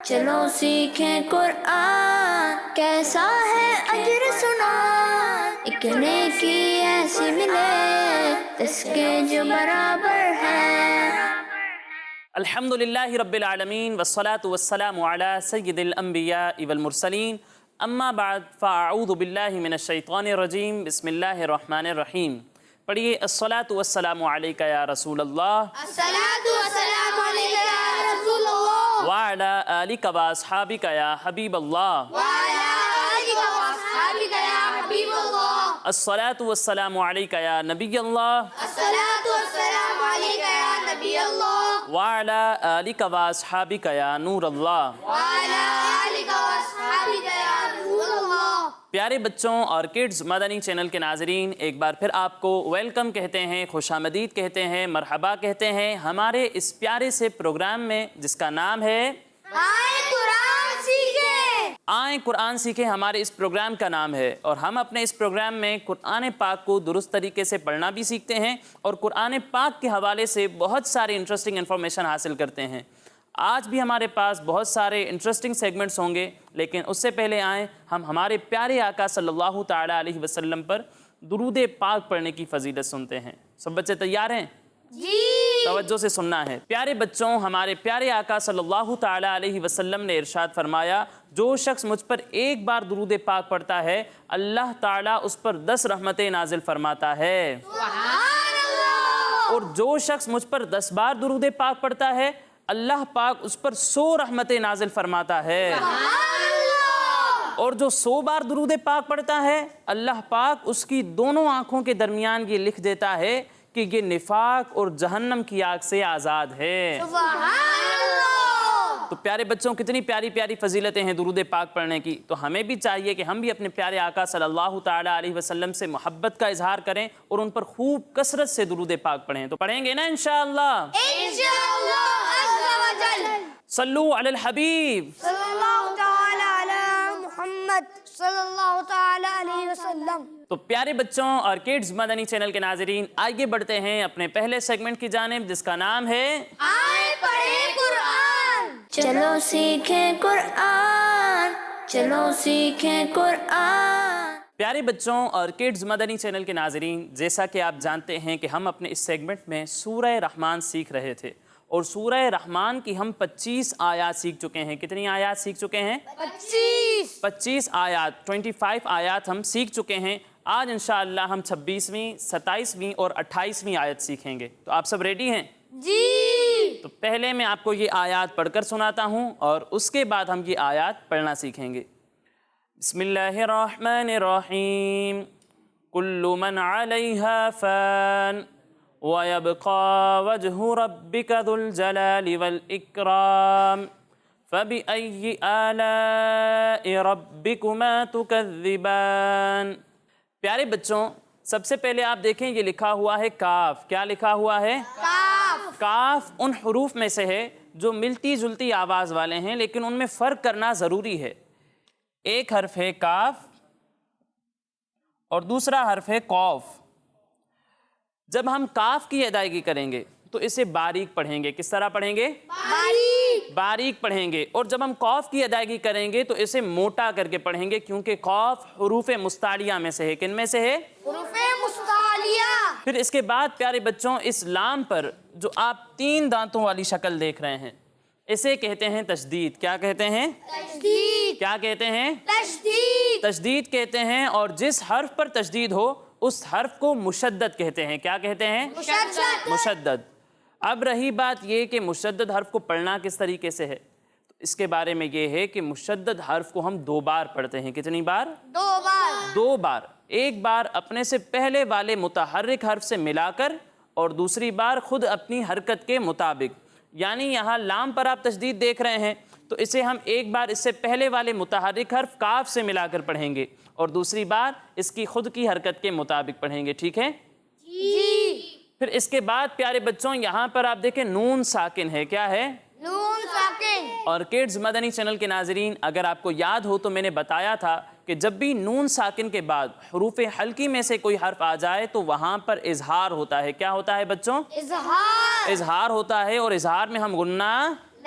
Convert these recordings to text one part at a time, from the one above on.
چلو سیکھیں قرآن کیسا ہے اجر سنا، ایک نیکی ایسی ملے اس کے جو برابر ہے۔ الحمدللہ رب العالمین والصلاة والسلام علی سید الانبیاء والمرسلین، اما بعد فاعوذ باللہ من الشیطان الرجیم، بسم اللہ الرحمن الرحیم۔ پڑھیے الصلاة والسلام علیکہ یا رسول اللہ، الصلاۃ والسلام علیکہ یا رسول اللہ، وعلی آلک واصحابک یا حبیب اللہ، وعلی آلک واصحابک یا حبیب اللہ، الصلاة والسلام علیکہ یا نبی اللہ، الصلاۃ والسلام علیکہ یا نبی اللہ، وعلی آلک واصحابک یا نور اللہ۔ وعلی آلک واصحابک یا رسول اللہ۔ پیارے بچوں اور کڈز مدنی چینل کے ناظرین، ایک بار پھر آپ کو ویلکم کہتے ہیں، خوش آمدید کہتے ہیں، مرحبا کہتے ہیں ہمارے اس پیارے سے پروگرام میں جس کا نام ہے آئیں قرآن سیکھیں۔ آئیں قرآن سیکھیں۔ ہمارے اس پروگرام کا نام ہے اور ہم اپنے اس پروگرام میں قرآن پاک کو درست طریقے سے پڑھنا بھی سیکھتے ہیں اور قرآن پاک کے حوالے سے بہت سارے انٹرسٹنگ انفارمیشن حاصل کرتے ہیں۔ آج بھی ہمارے پاس بہت سارے انٹرسٹنگ سیگمنٹس ہوں گے، لیکن اس سے پہلے آئیں ہم ہمارے پیارے آقا صلی اللہ تعالیٰ علیہ وسلم پر درود پاک پڑھنے کی فضیلت سنتے ہیں۔ سب بچے تیار ہیں؟ جی توجہ سے سننا ہے۔ پیارے بچوں، ہمارے پیارے آقا صلی اللہ تعالیٰ علیہ وسلم نے ارشاد فرمایا، جو شخص مجھ پر ایک بار درود پاک پڑھتا ہے اللہ تعالیٰ اس پر 10 رحمتیں نازل فرماتا ہے، سبحان اللہ۔ اور جو شخص مجھ پر 10 بار درود پاک پڑھتا ہے اللہ پاک اس پر 100 رحمتیں نازل فرماتا ہے، سبحان اللہ۔ اور جو 100 بار درود پاک پڑھتا ہے اللہ پاک اس کی دونوں آنکھوں کے درمیان یہ لکھ دیتا ہے کہ یہ نفاق اور جہنم کی آگ سے آزاد ہے۔ سبحان اللہ۔ تو پیارے بچوں، کتنی پیاری پیاری فضیلتیں ہیں درود پاک پڑھنے کی، تو ہمیں بھی چاہیے کہ ہم بھی اپنے پیارے آقا صلی اللہ تعالیٰ علیہ وسلم سے محبت کا اظہار کریں اور ان پر خوب کثرت سے درود پاک پڑھیں۔ تو پڑھیں گے نا انشاءاللہ؟ انشاءاللہ عز و جل۔ صلو علی الحبیب۔ صلی اللہ تعالی علی محمد صلی اللہ تعالی علیہ وسلم۔ تو پیارے بچوں اور کڈز مدنی چینل کے ناظرین، آگے بڑھتے ہیں اپنے پہلے سیگمنٹ کی جانب جس کا نام ہے آئیں پڑھیں قرآن۔ چلو سیکھیں قرآن، چلو سیکھیں قرآن۔ پیارے بچوں اور کڈز مدنی چینل کے ناظرین، جیسا کہ آپ جانتے ہیں کہ ہم اپنے اس سیگمنٹ میں سورہ رحمان سیکھ رہے تھے اور سورہ رحمان کی ہم 25 آیات سیکھ چکے ہیں۔ کتنی آیات سیکھ چکے ہیں؟ 25 آیات، 25 آیات ہم سیکھ چکے ہیں۔ آج انشاءاللہ ہم 26ویں، 27ویں اور 28ویں آیت سیکھیں گے۔ تو آپ سب ریڈی ہیں؟ جی۔ تو پہلے میں آپ کو یہ آیات پڑھ کر سناتا ہوں اور اس کے بعد ہم یہ آیات پڑھنا سیکھیں گے۔ بسم اللہ الرحمن الرحیم۔ کل من علیہا فان وَيَبْقَى وَجْهُ رَبِّكَ ذُو الْجَلَالِ وَالْإِكْرَامِ فَبِأَيِّ آلَاءِ رَبِّكُمَا تُكَذِّبَانِ۔ پیارے بچوں، سب سے پہلے آپ دیکھیں یہ لکھا ہوا ہے کاف۔ کیا لکھا ہوا ہے؟ کاف۔ کاف ان حروف میں سے ہے جو ملتی جلتی آواز والے ہیں لیکن ان میں فرق کرنا ضروری ہے۔ ایک حرف ہے کاف اور دوسرا حرف ہے قوف۔ جب ہم کاف کی ادائیگی کریں گے تو اسے باریک پڑھیں گے۔ کس طرح پڑھیں گے؟ باریک۔ باریک پڑھیں گے۔ اور جب ہم قوف کی ادائیگی کریں گے تو اسے موٹا کر کے پڑھیں گے، کیونکہ قوف حروف مستعلیہ میں سے ہے۔ کن میں سے ہے؟ حروف مستعلیہ۔ پھر اس کے بعد پیارے بچوں، اس لام پر جو آپ 3 دانتوں والی شکل دیکھ رہے ہیں اسے کہتے ہیں تشدید۔ کیا کہتے ہیں؟ تشدید۔ کیا کہتے ہیں؟ تشدید۔ تشدید کہتے ہیں، اور جس حرف پر تشدید ہو اس حرف کو مشدد کہتے ہیں۔ کیا کہتے ہیں؟ مشدد۔ مشدد۔ اب رہی بات یہ کہ مشدد حرف کو پڑھنا کس طریقے سے ہے، تو اس کے بارے میں یہ ہے کہ مشدد حرف کو ہم 2 بار پڑھتے ہیں۔ کتنی بار؟ 2 بار۔ 2 بار۔ ایک بار اپنے سے پہلے والے متحرک حرف سے ملا کر اور دوسری بار خود اپنی حرکت کے مطابق۔ یعنی یہاں لام پر آپ تشدید دیکھ رہے ہیں تو اسے ہم ایک بار اس سے پہلے والے متحرک حرف کاف سے ملا کر پڑھیں گے اور دوسری بار اس کی خود کی حرکت کے مطابق پڑھیں گے۔ ٹھیک ہے؟ جی۔ پھر اس کے بعد پیارے بچوں یہاں پر آپ دیکھیں نون ساکن ہے۔ کیا ہے؟ نون ساکن۔ اور کڈز مدنی چینل کے ناظرین، اگر آپ کو یاد ہو تو میں نے بتایا تھا کہ جب بھی نون ساکن کے بعد حروف حلقی میں سے کوئی حرف آ جائے تو وہاں پر اظہار ہوتا ہے۔ کیا ہوتا ہے بچوں؟ اظہار۔ اظہار ہوتا ہے، اور اظہار میں ہم غنہ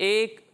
1,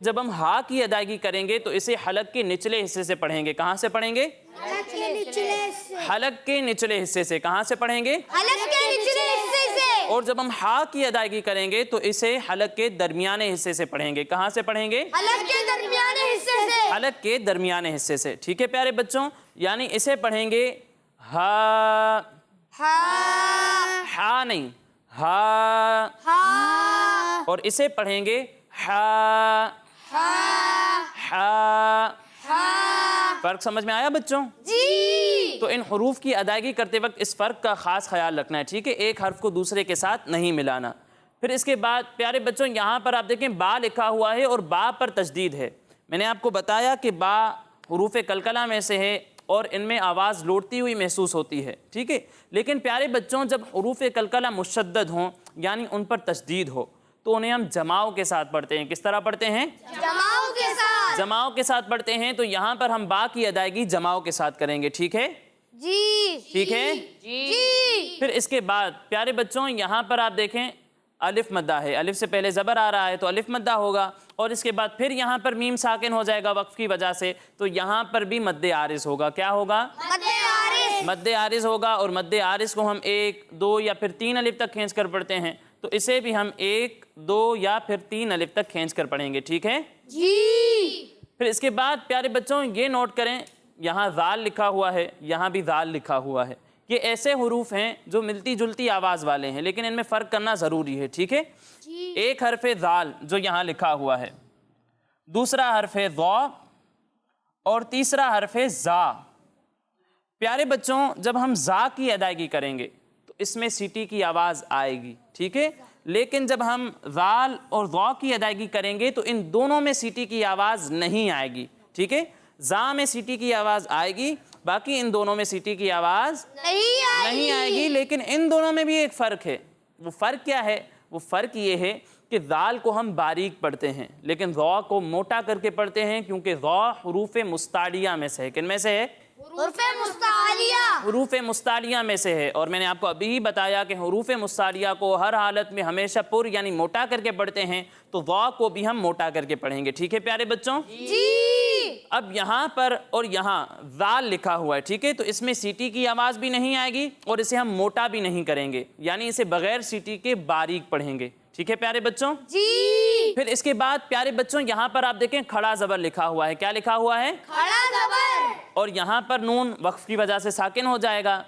جب ہم ہا کی ادائیگی کریں گے تو اسے حلق کے نچلے حصے سے پڑھیں گے. کہاں سے پڑھیں گے؟ حلق کے نچلے حصے. حلق کے نچلے حصے سے. کہاں سے پڑھیں گے؟ حلق کے نچلے حصے سے. اور جب ہم ہا کی ادائیگی کریں گے تو اسے حلق کے درمیانے حصے سے پڑھیں گے. کہاں سے پڑھیں گے؟ حلق کے درمیانے حصے سے. حلق کے درمیانے حصے سے. ٹھیک ہے پیارے بچوں، یعنی اسے پڑھیں گے ہا. ہا. ہا نہیں، ہا. ہا. اور اسے پڑھیں گے ہا. ہا. ہا. ہا. فرق سمجھ میں آیا بچوں؟ جی. تو ان حروف کی ادائیگی کرتے وقت اس فرق کا خاص خیال رکھنا ہے. ٹھیک ہے، ایک حرف کو دوسرے کے ساتھ نہیں ملانا. پھر اس کے بعد پیارے بچوں یہاں پر آپ دیکھیں با لکھا ہوا ہے اور با پر تشدید ہے. میں نے آپ کو بتایا کہ با حروف کلکلہ میں سے ہے اور ان میں آواز لوٹتی ہوئی محسوس ہوتی ہے. ٹھیک ہے، لیکن پیارے بچوں جب حروف کلکلہ مشدد ہوں یعنی ان پر تشدید ہو تو انہیں ہم جماؤں کے ساتھ پڑھتے ہیں. کس طرح پڑھتے ہیں؟ جماؤں کے ساتھ. جماؤں کے ساتھ پڑھتے ہیں. تو یہاں پر ہم با کی ادائیگی جماؤں کے ساتھ کریں گے. ٹھیک ہے؟ جی. ٹھیک ہے. جی. پھر اس کے بعد پیارے بچوں یہاں پر آپ دیکھیں الف مدہ ہے. الف سے پہلے زبر آ رہا ہے تو الف مدہ ہوگا، اور اس کے بعد پھر یہاں پر میم ساکن ہو جائے گا وقف کی وجہ سے، تو یہاں پر بھی مد عارض ہوگا. کیا ہوگا؟ مد عارض. مد عارض ہوگا. اور مد عارض کو ہم 1 2 یا پھر 3 الف تک کھینچ کر پڑھتے ہیں، تو اسے بھی ہم 1 2 یا پھر 3 الف تک کھینچ کر پڑھیں گے. ٹھیک ہے؟ جی. پھر اس کے بعد پیارے بچوں یہ نوٹ کریں یہاں ذال لکھا ہوا ہے، یہاں بھی ذال لکھا ہوا ہے. یہ ایسے حروف ہیں جو ملتی جلتی آواز والے ہیں لیکن ان میں فرق کرنا ضروری ہے. ٹھیک ہے؟ ایک حرف ذال جو یہاں لکھا ہوا ہے، دوسرا حرف ضا اور تیسرا حرف زا. پیارے بچوں جب ہم زا کی ادائیگی کریں گے تو اس میں سیٹی کی آواز آئے گی. ٹھیک ہے، لیکن جب ہم ذال اور ضا کی ادائیگی کریں گے تو ان دونوں میں سیٹی کی آواز نہیں آئے گی. ٹھیک ہے، زا میں سیٹی کی آواز آئے گی، باقی ان دونوں میں سیٹی کی آواز نہیں آئے گی. لیکن ان دونوں میں بھی ایک فرق ہے. وہ فرق کیا ہے؟ وہ فرق یہ ہے کہ ذال کو ہم باریک پڑھتے ہیں لیکن ضا کو موٹا کر کے پڑھتے ہیں، کیونکہ ضا حروف مستعلیہ میں سے ہے. کن میں سے ہے؟ حروف مستعلیہ. حروف مستعلیہ میں سے ہے. اور میں نے آپ کو ابھی ہی بتایا کہ حروف مستعلیہ کو ہر حالت میں ہمیشہ پر یعنی موٹا کر کے پڑھتے ہیں، تو ضا کو بھی ہم موٹا کر کے پڑھیں گے. ٹھیک ہے پیارے بچوں؟ جی. اب یہاں پر اور یہاں ذال لکھا ہوا ہے. ٹھیک ہے، تو اس میں سیٹی کی آواز بھی نہیں آئے گی اور اسے ہم موٹا بھی نہیں کریں گے، یعنی اسے بغیر سیٹی کے باریک پڑھیں گے. ٹھیک ہے پیارے بچوں؟ جی. پھر اس کے بعد پیارے بچوں یہاں پر آپ دیکھیں کھڑا زبر لکھا ہوا ہے. کیا لکھا ہوا ہے؟ کھڑا زبر. اور یہاں پر نون وقف کی وجہ سے ساکن ہو جائے گا.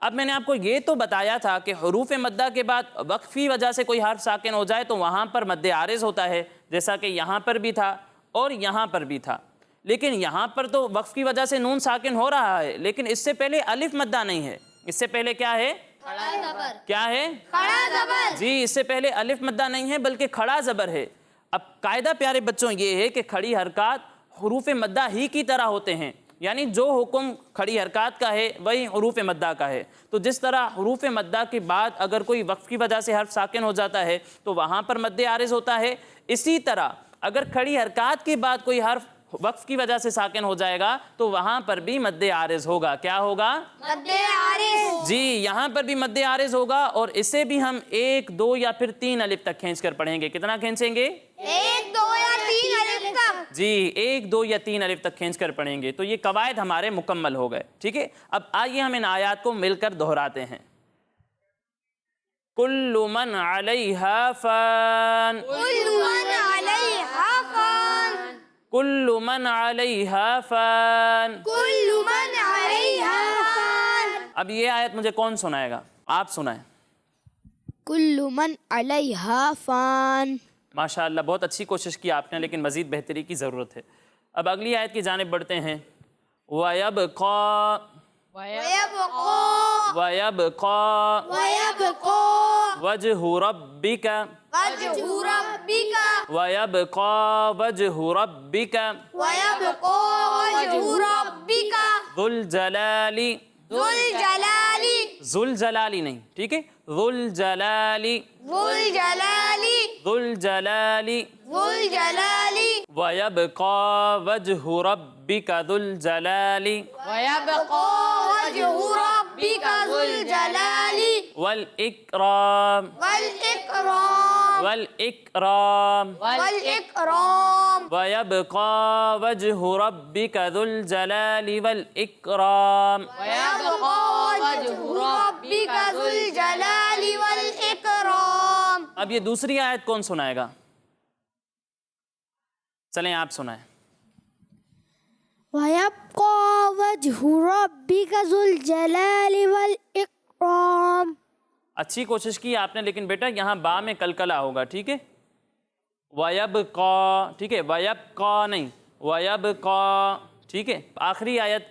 اب میں نے آپ کو یہ تو بتایا تھا کہ حروف مدہ کے بعد وقف کی وجہ سے کوئی حرف ساکن ہو جائے تو وہاں پر مد عارض ہوتا ہے، جیسا کہ یہاں پر بھی تھا اور یہاں پر بھی تھا. لیکن یہاں پر تو وقف کی وجہ سے نون ساکن ہو رہا ہے، لیکن اس سے پہلے الف مدہ نہیں ہے. اس سے پہلے کیا ہے؟ کھڑا زبر. کیا ہے؟ کھڑا زبر. جی، اس سے پہلے الف مدہ نہیں ہے بلکہ کھڑا زبر ہے. اب قاعدہ پیارے بچوں یہ ہے کہ کھڑی حرکات حروف مدہ ہی کی طرح ہوتے ہیں، یعنی جو حکم کھڑی حرکات کا ہے وہی حروف مدہ کا ہے. تو جس طرح حروف مدہ کے بعد اگر کوئی وقف کی وجہ سے حرف ساکن ہو جاتا ہے تو وہاں پر مد عارض ہوتا ہے، اسی طرح اگر کھڑی حرکات کے بعد کوئی حرف وقف کی وجہ سے ساکن ہو جائے گا تو وہاں پر بھی مد عارض ہوگا. کیا ہوگا؟ مد عارض. جی، یہاں پر بھی مد عارض ہوگا اور اسے بھی ہم 1 2 یا پھر 3 الف تک کھینچ کر پڑھیں گے. کتنا کھینچیں گے؟ 1 2 یا 3 الف تک. جی، 1 2 یا 3 الف تک کھینچ کر پڑھیں گے. تو یہ قواعد ہمارے مکمل ہو گئے. ٹھیک ہے، اب آئیے ہم ان آیات کو مل کر دہراتے ہیں. کل من علیہا فان. کل من علیہا فان. کل من علیہا فان. کل من علیہا فان. اب یہ آیت مجھے کون سنائے گا؟ آپ سنائیں. کل من علیہا فان. ماشاءاللہ بہت اچھی کوشش کی آپ نے، لیکن مزید بہتری کی ضرورت ہے. اب اگلی آیت کی جانب بڑھتے ہیں. وَيَبْقَى وَيَبْقَى وَيَبْقَى وَيَبْقَى وَجْهُ رَبِّكَ وَجْهُ رَبِّكَ وَيَبْقَى وَجْهُ رَبِّكَ وَيَبْقَى وَجْهُ رَبِّكَ ذُو الْجَلَالِ ذُو الْجَلَالِ. ذُو الْجَلَالِ نہیں، ٹھیک ہے، ذُو الْجَلَالِ ذُو الْجَلَالِ ذُو الْجَلَالِ ذُو الْجَلَالِ. وَيَبْقَى وَجْهُ رَبِّكَ ذُو الْجَلَالِ وَيَبْقَى وَجْهُ رَبِّكَ ذُو الْجَلَالِ وَالْإِكْرَامِ وَالْإِكْرَامِ. والإكرام والإكرام ويبقى وجه ربك ذو الجلال والإكرام ويبقى وجه ربك ذو الجلال والإكرام. اب یہ دوسری آیت کون سنائے گا؟ چلیں آپ سنائیں. وَيَبْقَى وَجْهُ رَبِّكَ ذُو الْجَلَالِ وَالْإِكْرَامِ. اچھی کوشش کی آپ نے، لیکن بیٹا یہاں با میں کلکلا ہوگا، ٹھیک ہے؟ وَيَبْقَى، ٹھیک ہے، وَيَبْقَى نہیں، وَيَبْقَى، ٹھیک ہے؟ آخری آیت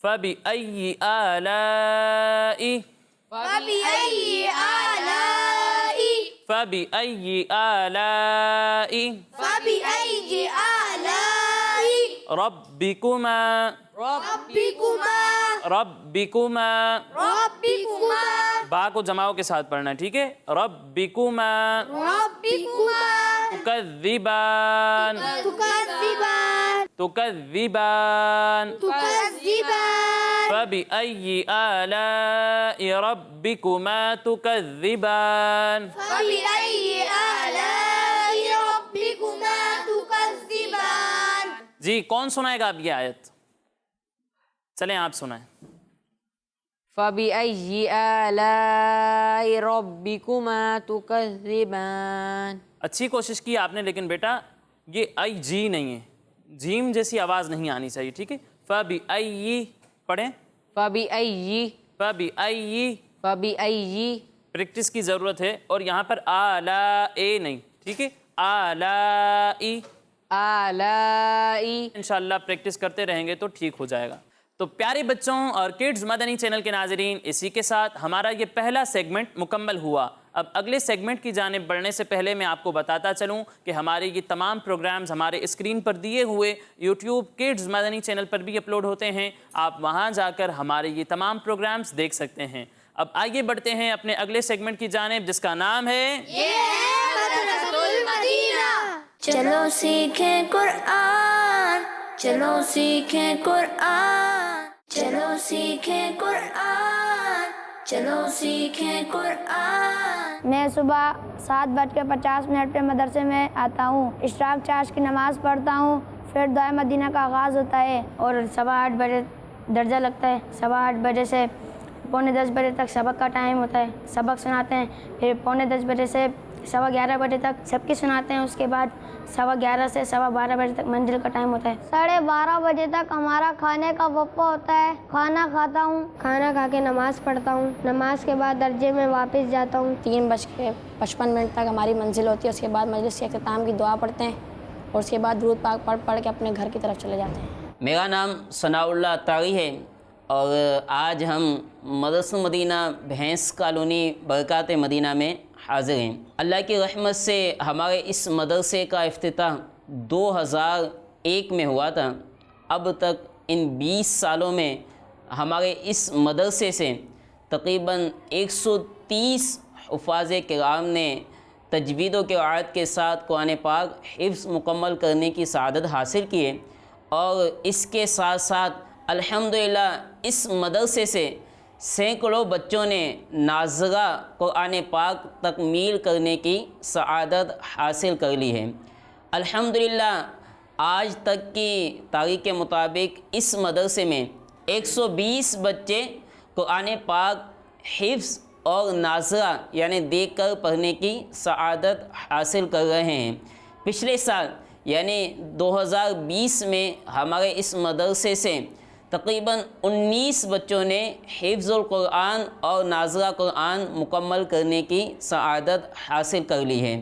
فَبِأَيِّ آلَاءِ فَبِأَيِّ آلَاءِ فَبِأَيِّ آلَاءِ فَبِأَيِّ آلَاءِ رَبِّكُمَا رَبِّكُمَا رَبِّكُمَا رَبِّكُمَا با کو جماؤ کے ساتھ پڑھنا ہے، ٹھیک ہے؟ رَبِّكُمَا رَبِّكُمَا تُكَذِّبَانِ تُكَذِّبَانِ تُكَذِّبَانِ تُكَذِّبَانِ فَبِأَيِّ آلَاءِ رَبِّكُمَا تُكَذِّبَانِ فَبِأَيِّ آلَاءِ رَبِّكُمَا تُكَذِّبَانِ. جی کون سنائے گا اب یہ آیت؟ چلیں آپ سنائیں. فَبِأَيِّ آلَاءِ رَبِّكُمَا تُكَذِّبَانِ. اچھی کوشش کی آپ نے، لیکن بیٹا یہ ای جی نہیں ہے، جیم جیسی آواز نہیں آنی چاہیے، ٹھیک ہے؟ فَبِأَيِّ پڑھیں. فَبِأَيِّ فَبِأَيِّ فَبِأَيِّ پریکٹس کی ضرورت ہے، اور یہاں پر آلَاءِ نہیں، ٹھیک ہے؟ آلَاءِ آلائی. انشاءاللہ پریکٹس کرتے رہیں گے تو ٹھیک ہو جائے گا. تو پیارے بچوں اور کڈز مدنی چینل کے ناظرین، اسی کے ساتھ ہمارا یہ پہلا سیگمنٹ مکمل ہوا. اب اگلے سیگمنٹ کی جانب بڑھنے سے پہلے میں آپ کو بتاتا چلوں کہ ہمارے یہ تمام پروگرامز ہمارے اسکرین پر دیے ہوئے یوٹیوب کڈز مدنی چینل پر بھی اپلوڈ ہوتے ہیں. آپ وہاں جا کر ہمارے یہ تمام پروگرامز دیکھ سکتے ہیں. اب آئیے بڑھتے ہیں اپنے اگلے سیگمنٹ کی جانب، جس کا نام ہے مدرسۃ المدینہ. چلو سیکھیں قرآن، چلو سیکھیں قرآن، چلو سیکھیں قرآن، چلو سیکھیں قرآن. میں صبح 7:50 پہ مدرسے میں آتا ہوں، اشراق چاش کی نماز پڑھتا ہوں، پھر دعائے مدینہ کا آغاز ہوتا ہے اور 8:15 بجے درجہ لگتا ہے. 8:15 بجے سے 9:45 بجے تک سبق کا ٹائم ہوتا ہے، سبق سناتے ہیں. پھر 9:45 بجے سے 11:15 بجے تک سب کی سناتے ہیں. اس کے بعد 11:15 سے 12:15 بجے تک منزل کا ٹائم ہوتا ہے. 12:30 بجے تک ہمارا کھانے کا وقفہ ہوتا ہے. کھانا کھاتا ہوں، کھانا کھا کے نماز پڑھتا ہوں. نماز کے بعد درجے میں واپس جاتا ہوں. 3:55 تک ہماری منزل ہوتی ہے. اس کے بعد مجلس کے اختتام کی دعا پڑھتے ہیں اور اس کے بعد درود پاک پڑھ کے اپنے گھر کی طرف چلے جاتے ہیں. میرا نام ثناء اللہ طاغی ہے اور آج ہم مدرسہ مدینہ بھینس کالونی برکات مدینہ میں حاضر ہیں. اللہ کی رحمت سے ہمارے اس مدرسے کا افتتاح 2001 میں ہوا تھا. اب تک ان 20 سالوں میں ہمارے اس مدرسے سے تقریباً 130 حفاظ کرام نے تجوید و قرأت کے ساتھ قرآن پاک حفظ مکمل کرنے کی سعادت حاصل کی ہے. اور اس کے ساتھ ساتھ الحمدللہ اس مدرسے سے سینکڑوں بچوں نے ناظرہ قرآن پاک تکمیل کرنے کی سعادت حاصل کر لی ہے. الحمدللہ آج تک کی تاریخ کے مطابق اس مدرسے میں 120 بچے قرآن پاک حفظ اور ناظرہ یعنی دیکھ کر پڑھنے کی سعادت حاصل کر رہے ہیں. پچھلے سال یعنی 2020 میں ہمارے اس مدرسے سے تقریباً 19 بچوں نے حفظ القرآن اور ناظرہ قرآن مکمل کرنے کی سعادت حاصل کر لی ہے.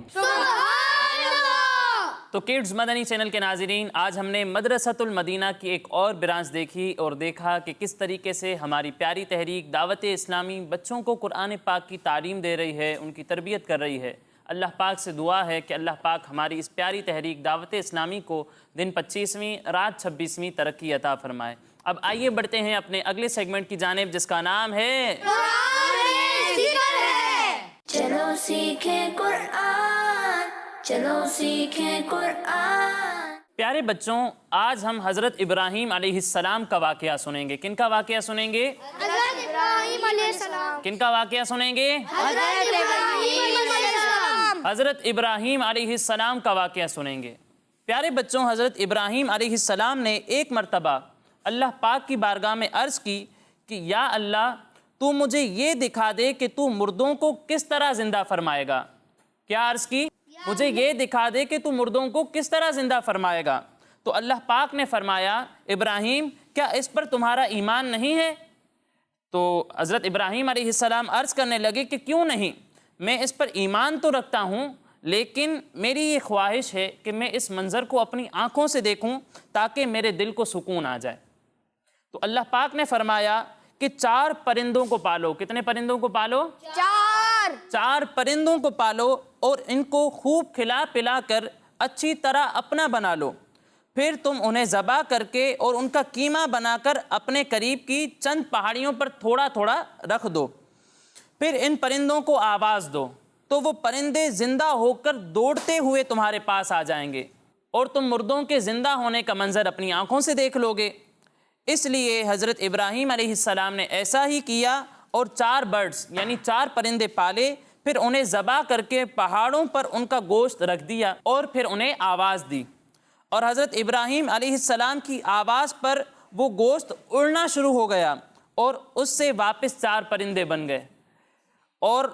تو کڈز مدنی چینل کے ناظرین، آج ہم نے مدرسۃ المدینہ کی ایک اور برانچ دیکھی اور دیکھا کہ کس طریقے سے ہماری پیاری تحریک دعوت اسلامی بچوں کو قرآن پاک کی تعلیم دے رہی ہے، ان کی تربیت کر رہی ہے. اللہ پاک سے دعا ہے کہ اللہ پاک ہماری اس پیاری تحریک دعوت اسلامی کو دن 25ویں رات 26ویں ترقی عطا فرمائے. اب آئیے بڑھتے ہیں اپنے اگلے سیگمنٹ کی جانب، جس کا نام ہے چلو سیکھیں قرآن، چلو سیکھیں قرآن. پیارے بچوں، آج ہم حضرت ابراہیم علیہ السلام کا واقعہ سنیں گے. کن کا واقعہ سنیں گے؟ حضرت ابراہیم علیہ السلام. کن کا واقعہ سنیں گے؟ حضرت ابراہیم علیہ السلام. حضرت ابراہیم علیہ السلام کا واقعہ سنیں گے۔ پیارے بچوں، حضرت ابراہیم علیہ السلام نے ایک مرتبہ اللہ پاک کی بارگاہ میں عرض کی کہ یا اللہ تو مجھے یہ دکھا دے کہ تو مردوں کو کس طرح زندہ فرمائے گا۔ کیا عرض کی؟ مجھے یہ دکھا دے کہ تو مردوں کو کس طرح زندہ فرمائے گا۔ تو اللہ پاک نے فرمایا ابراہیم کیا اس پر تمہارا ایمان نہیں ہے؟ تو حضرت ابراہیم علیہ السلام عرض کرنے لگے کہ کیوں نہیں، میں اس پر ایمان تو رکھتا ہوں، لیکن میری یہ خواہش ہے کہ میں اس منظر کو اپنی آنکھوں سے دیکھوں تاکہ میرے دل کو سکون آ جائے۔ تو اللہ پاک نے فرمایا کہ 4 پرندوں کو پالو۔ کتنے پرندوں کو پالو؟ 4 پرندوں کو پالو اور ان کو خوب کھلا پلا کر اچھی طرح اپنا بنا لو، پھر تم انہیں ذبح کر کے اور ان کا قیمہ بنا کر اپنے قریب کی چند پہاڑیوں پر تھوڑا تھوڑا رکھ دو، پھر ان پرندوں کو آواز دو تو وہ پرندے زندہ ہو کر دوڑتے ہوئے تمہارے پاس آ جائیں گے اور تم مردوں کے زندہ ہونے کا منظر اپنی آنکھوں سے دیکھ لو گے۔ اس لیے حضرت ابراہیم علیہ السلام نے ایسا ہی کیا اور 4 برڈز یعنی 4 پرندے پالے، پھر انہیں ذبح کر کے پہاڑوں پر ان کا گوشت رکھ دیا اور پھر انہیں آواز دی، اور حضرت ابراہیم علیہ السلام کی آواز پر وہ گوشت اڑنا شروع ہو گیا اور اس سے واپس 4 پرندے بن گئے اور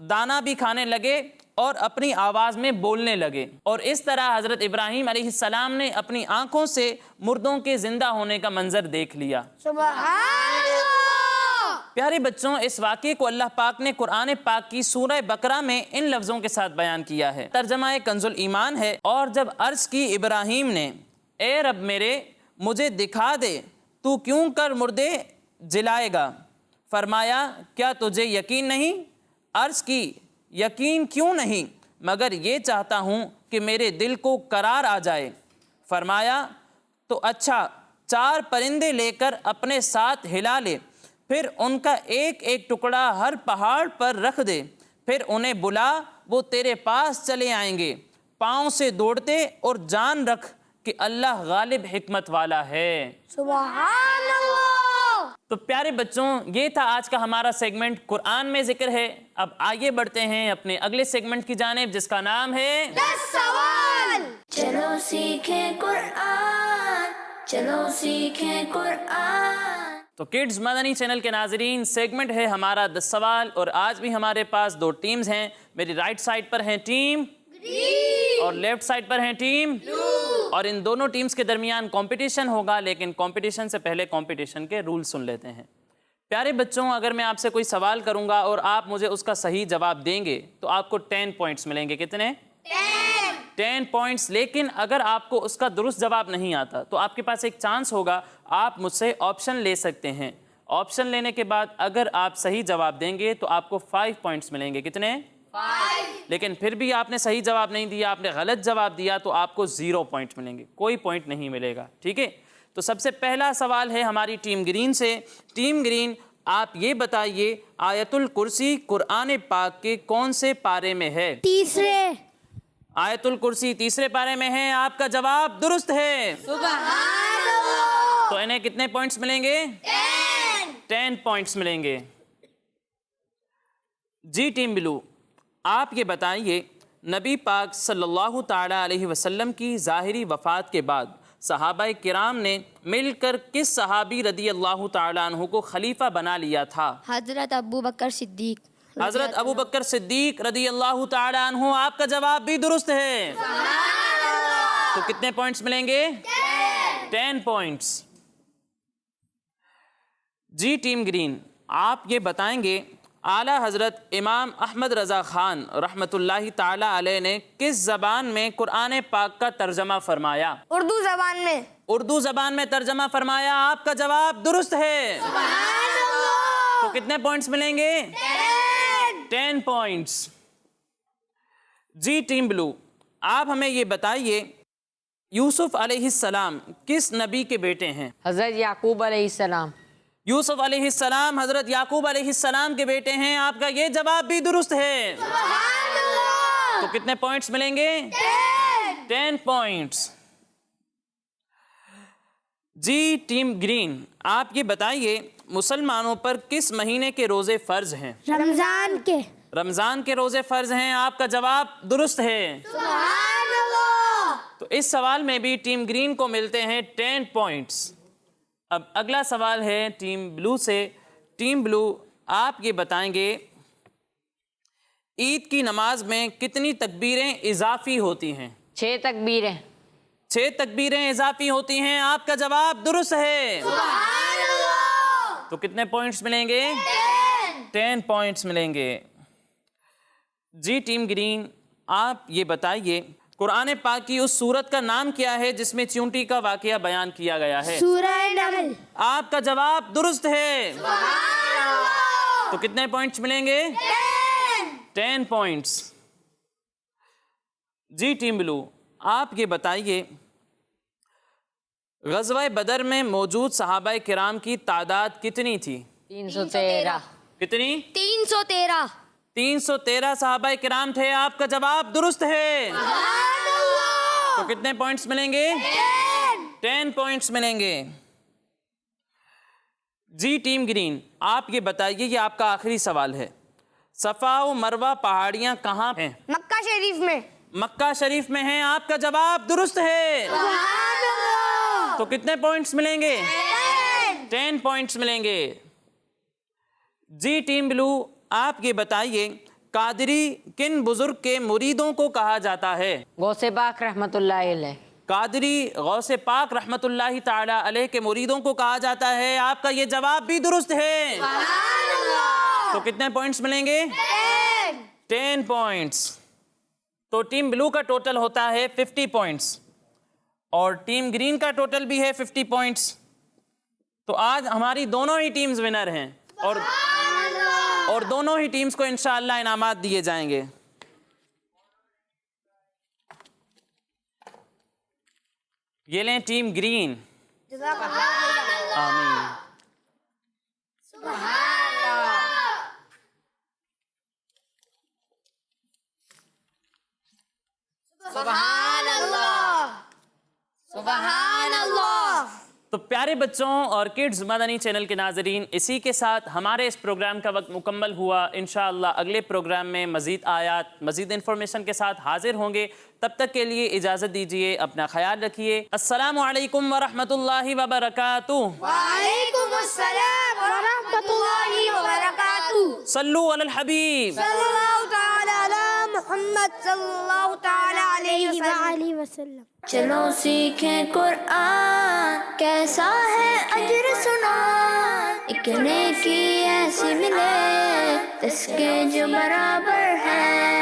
دانہ بھی کھانے لگے اور اپنی آواز میں بولنے لگے، اور اس طرح حضرت ابراہیم علیہ السلام نے اپنی آنکھوں سے مردوں کے زندہ ہونے کا منظر دیکھ لیا۔ سبحان اللہ۔ پیارے بچوں، اس واقعے کو اللہ پاک نے قرآن پاک کی سورہ بقرہ میں ان لفظوں کے ساتھ بیان کیا ہے۔ ترجمہ کنز الایمان ہے، اور جب عرض کی ابراہیم نے اے رب میرے مجھے دکھا دے تو کیوں کر مردے جلائے گا، فرمایا کیا تجھے یقین نہیں؟ عرض کی یقین کیوں نہیں، مگر یہ چاہتا ہوں کہ میرے دل کو قرار آ جائے۔ فرمایا تو اچھا 4 پرندے لے کر اپنے ساتھ ہلا لے، پھر ان کا ایک ایک ٹکڑا ہر پہاڑ پر رکھ دے، پھر انہیں بلا، وہ تیرے پاس چلے آئیں گے پاؤں سے دوڑتے، اور جان رکھ کہ اللہ غالب حکمت والا ہے۔ سبحان اللہ۔ تو پیارے بچوں، یہ تھا آج کا ہمارا سیگمنٹ قرآن میں ذکر ہے۔ اب آگے بڑھتے ہیں اپنے اگلے سیگمنٹ کی جانب جس کا نام ہے 10 سوال۔ چلو سیکھیں قرآن، چلو سیکھیں قرآن۔ تو کڈز مدنی چینل کے ناظرین، سیگمنٹ ہے ہمارا 10 سوال، اور آج بھی ہمارے پاس 2 ٹیمز ہیں۔ میری رائٹ سائڈ پر ہیں ٹیم اور لیفٹ سائڈ پر ہیں ٹیم، اور ان دونوں ٹیمز کے درمیان کمپٹیشن ہوگا، لیکن کمپٹیشن سے پہلے کمپٹیشن کے رول سن لیتے ہیں۔ پیارے بچوں، اگر میں آپ سے کوئی سوال کروں گا اور آپ مجھے اس کا صحیح جواب دیں گے تو آپ کو 10 پوائنٹس ملیں گے۔ کتنے؟ 10 پوائنٹس۔ لیکن اگر آپ کو اس کا درست جواب نہیں آتا تو آپ کے پاس ایک چانس ہوگا، آپ مجھ سے آپشن لے سکتے ہیں۔ آپشن لینے کے بعد اگر آپ صحیح جواب دیں گے تو آپ کو 5 پوائنٹس ملیں گے۔ کتنے؟ 5۔ لیکن پھر بھی آپ نے صحیح جواب نہیں دیا، آپ نے غلط جواب دیا تو آپ کو 0 پوائنٹ ملیں گے، کوئی پوائنٹ نہیں ملے گا، ٹھیک ہے؟ تو سب سے پہلا سوال ہے ہماری ٹیم گرین سے۔ ٹیم گرین، آپ یہ بتائیے آیت الکرسی قرآن پاک کے کون سے پارے میں ہے؟ تیسرے۔ آیت الکرسی تیسرے پارے میں ہے، آپ کا جواب درست ہے۔ سبحان اللہ۔ تو انہیں کتنے پوائنٹس ملیں گے؟ 10 پوائنٹس ملیں گے۔ جی ٹیم بلو، آپ یہ بتائیے نبی پاک صلی اللہ تعالیٰ علیہ وسلم کی ظاہری وفات کے بعد صحابہ کرام نے مل کر کس صحابی رضی اللہ تعالیٰ عنہ کو خلیفہ بنا لیا تھا؟ حضرت ابو بکر صدیق۔ حضرت ابو بکر صدیق رضی اللہ تعالیٰ عنہ، آپ کا جواب بھی درست ہے۔ تو کتنے پوائنٹس ملیں گے؟ 10 پوائنٹس۔ جی ٹیم گرین، آپ یہ بتائیں گے اعلیٰ حضرت امام احمد رضا خان رحمۃ اللہ تعالیٰ علیہ نے کس زبان میں قرآن پاک کا ترجمہ فرمایا؟ اردو زبان میں۔ اردو زبان میں ترجمہ فرمایا، آپ کا جواب درست ہے۔ تو کتنے پوائنٹس ملیں گے؟ 10 پوائنٹس۔ جی ٹیم بلو، آپ ہمیں یہ بتائیے یوسف علیہ السلام کس نبی کے بیٹے ہیں؟ حضرت یعقوب علیہ السلام۔ یوسف علیہ السلام حضرت یعقوب علیہ السلام کے بیٹے ہیں، آپ کا یہ جواب بھی درست ہے۔ تو کتنے پوائنٹس ملیں گے؟ 10 پوائنٹس۔ جی ٹیم گرین، آپ یہ بتائیے مسلمانوں پر کس مہینے کے روزے فرض ہیں؟ رمضان کے۔ رمضان کے روزے فرض ہیں؟ آپ کا جواب درست ہے۔ سبحان اللہ۔ تو اس سوال میں بھی ٹیم گرین کو ملتے ہیں 10 پوائنٹس۔ اب اگلا سوال ہے ٹیم بلو سے۔ ٹیم بلو آپ یہ بتائیں گے عید کی نماز میں کتنی تکبیریں اضافی ہوتی ہیں؟ 6 تکبیریں۔ 6 تکبیریں اضافی ہوتی ہیں۔ آپ کا جواب درست ہے۔ سبحان اللہ۔ تو کتنے پوائنٹس ملیں گے؟ 10 پوائنٹس ملیں گے۔ جی ٹیم گرین آپ یہ بتائیے قرآن پاک کی اس سورت کا نام کیا ہے جس میں چیونٹی کا واقعہ بیان کیا گیا ہے؟ سورہ نمل۔ آپ کا جواب درست ہے۔ سبحان اللہ۔ تو کتنے پوائنٹس ملیں گے؟ 10 پوائنٹس۔ جی ٹیم بلو آپ یہ بتائیے غزوہ بدر میں موجود صحابہ کرام کی تعداد کتنی تھی؟ 313۔ کتنی؟ 313۔ 313 صحابہ کرام تھے۔ آپ کا جواب درست ہے۔ سبحان اللہ۔ تو کتنے پوائنٹس ملیں گے؟ 10 پوائنٹس ملیں گے۔ جی ٹیم گرین آپ یہ بتائیے یہ آپ کا آخری سوال ہے صفا و مروہ پہاڑیاں کہاں ہیں؟ مکہ شریف میں۔ مکہ شریف میں ہیں۔ آپ کا جواب درست ہے۔ سبحان اللہ۔ تو کتنے پوائنٹس ملیں گے؟ 10 پوائنٹس ملیں گے۔ جی ٹیم بلو آپ یہ بتائیے قادری کن بزرگ کے مریدوں کو کہا جاتا ہے؟ غوث پاک رحمۃ اللہ علیہ۔ قادری غوث پاک رحمۃ اللہ تعالی علیہ کے مریدوں کو کہا جاتا ہے۔ آپ کا یہ جواب بھی درست ہے۔ سبحان اللہ۔ تو کتنے پوائنٹس ملیں گے؟ 10 پوائنٹس۔ تو ٹیم بلو کا ٹوٹل ہوتا ہے 50 پوائنٹس اور ٹیم گرین کا ٹوٹل بھی ہے 50 پوائنٹس۔ تو آج ہماری دونوں ہی ٹیمز ونر ہیں اور دونوں ہی ٹیمز کو انشاءاللہ انعامات دیے جائیں گے۔ یہ لیں ٹیم گرین۔ آمین۔ سبحان اللہ۔ سبحان اللہ۔ تو پیارے بچوں اور کڈز مدنی چینل کے ناظرین اسی کے ساتھ ہمارے اس پروگرام کا وقت مکمل ہوا۔ انشاءاللہ اگلے پروگرام میں مزید آیات مزید انفارمیشن کے ساتھ حاضر ہوں گے۔ تب تک کے لیے اجازت دیجیے، اپنا خیال رکھیے۔ السلام علیکم ورحمۃ اللہ وبرکاتہ۔ وعلیکم السلام ورحمۃ اللہ وبرکاتہ۔ صلو علی الحبیب۔ صلی اللہ تعالی علی محمد صلی اللہ تعالی علیہ وسلم۔ چلو سیکھیں قرآن کیسا ہے اجر سنا، ایک نیکی ایسی ملے اس کے جو برابر ہے۔